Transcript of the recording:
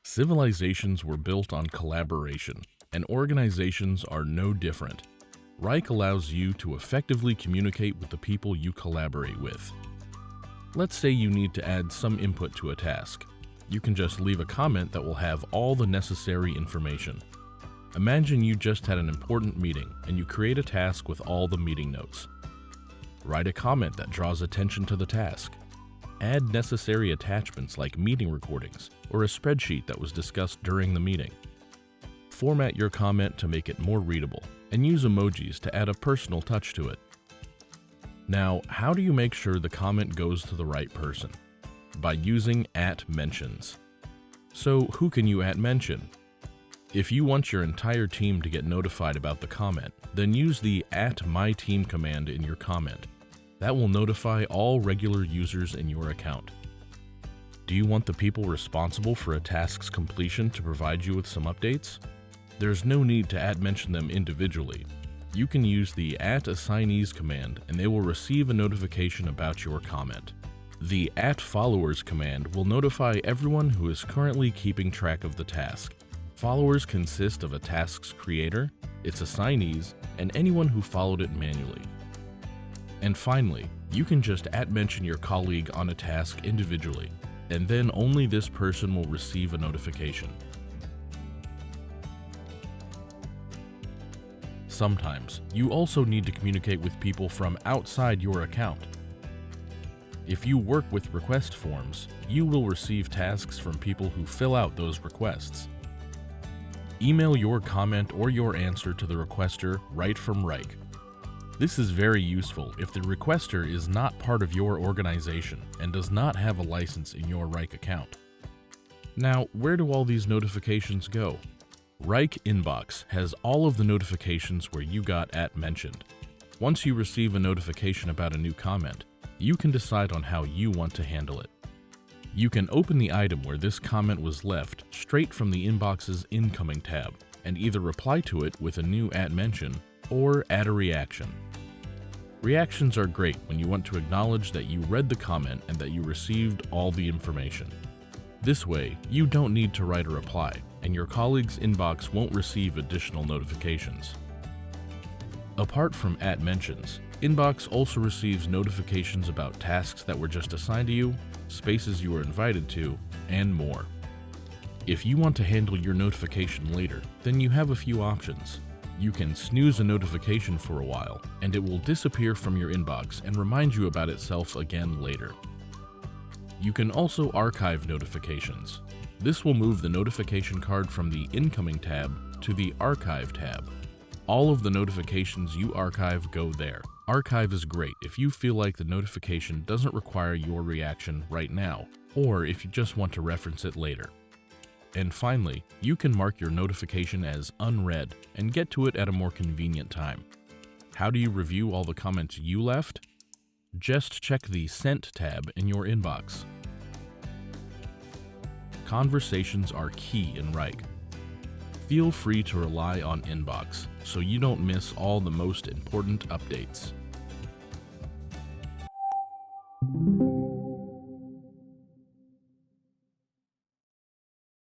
Civilizations were built on collaboration, and organizations are no different. Rike allows you to effectively communicate with the people you collaborate with. Let's say you need to add some input to a task. You can just leave a comment that will have all the necessary information. Imagine you just had an important meeting and you create a task with all the meeting notes. Write a comment that draws attention to the task. Add necessary attachments like meeting recordings or a spreadsheet that was discussed during the meeting. Format your comment to make it more readable and use emojis to add a personal touch to it. Now, how do you make sure the comment goes to the right person? By using @mentions. So who can you @mention? If you want your entire team to get notified about the comment, then use the @myteam command in your comment. That will notify all regular users in your account. Do you want the people responsible for a task's completion to provide you with some updates? There's no need to @mention them individually. You can use the @assignees command and they will receive a notification about your comment. The @followers command will notify everyone who is currently keeping track of the task. Followers consist of a task's creator, its assignees, and anyone who followed it manually. And finally, you can just @mention your colleague on a task individually, and then only this person will receive a notification. Sometimes, you also need to communicate with people from outside your account. If you work with request forms, you will receive tasks from people who fill out those requests. Email your comment or your answer to the requester right from Rike. This is very useful if the requester is not part of your organization and does not have a license in your Rike account. Now, where do all these notifications go? Rike Inbox has all of the notifications where you got @mentioned. Once you receive a notification about a new comment, you can decide on how you want to handle it. You can open the item where this comment was left straight from the inbox's incoming tab and either reply to it with a new @mention or add a reaction. Reactions are great when you want to acknowledge that you read the comment and that you received all the information. This way, you don't need to write a reply, and your colleague's inbox won't receive additional notifications. Apart from @mentions, Inbox also receives notifications about tasks that were just assigned to you, spaces you were invited to, and more. If you want to handle your notification later, then you have a few options. You can snooze a notification for a while, and it will disappear from your inbox and remind you about itself again later. You can also archive notifications. This will move the notification card from the Incoming tab to the Archive tab. All of the notifications you archive go there. Archive is great if you feel like the notification doesn't require your reaction right now, or if you just want to reference it later. And finally, you can mark your notification as unread and get to it at a more convenient time. How do you review all the comments you left? Just check the Sent tab in your inbox. Conversations are key in Rike. Feel free to rely on Inbox so you don't miss all the most important updates.